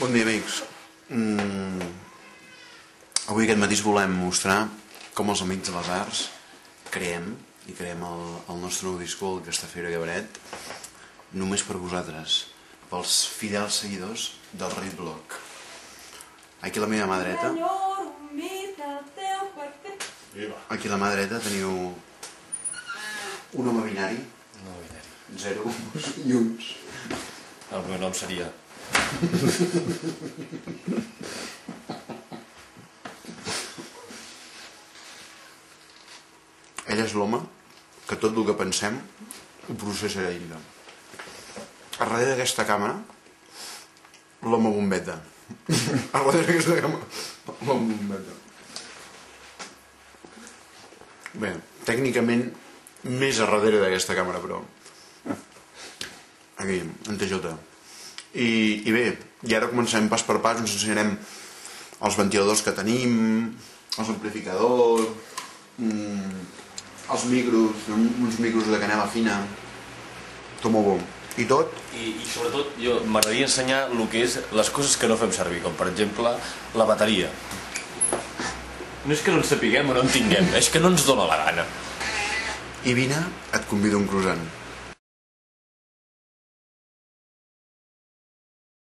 Bon dia, amics. Avui aquest matí us volem mostrar com els Amics de les Arts creem el nostre nou disc, el Castafiore Cabaret, només per vosaltres, pels fidels seguidors del Red Block. Aquí a la meva mà dreta, aquí a la mà dreta teniu un home binari, 0 i uns. El meu nom seria... Ell és l'home que tot el que pensem ho processa ell. A darrere d'aquesta càmera, l'home bombeta. A darrere d'aquesta càmera, l'home bombeta. Bé, tècnicament més a darrere d'aquesta càmera, però... Aquí, en TJ. I bé, i ara començarem pas per pas, us ensenyarem els ventiladors que tenim, els amplificadors, els micros, uns micros de canela fina, tot molt bo. I tot? I sobretot m'agradaria ensenyar el que és les coses que no fem servir, com per exemple la bateria. No és que no en sapiguem o no en tinguem, és que no ens dóna la gana. I vine, et convido a un croissant.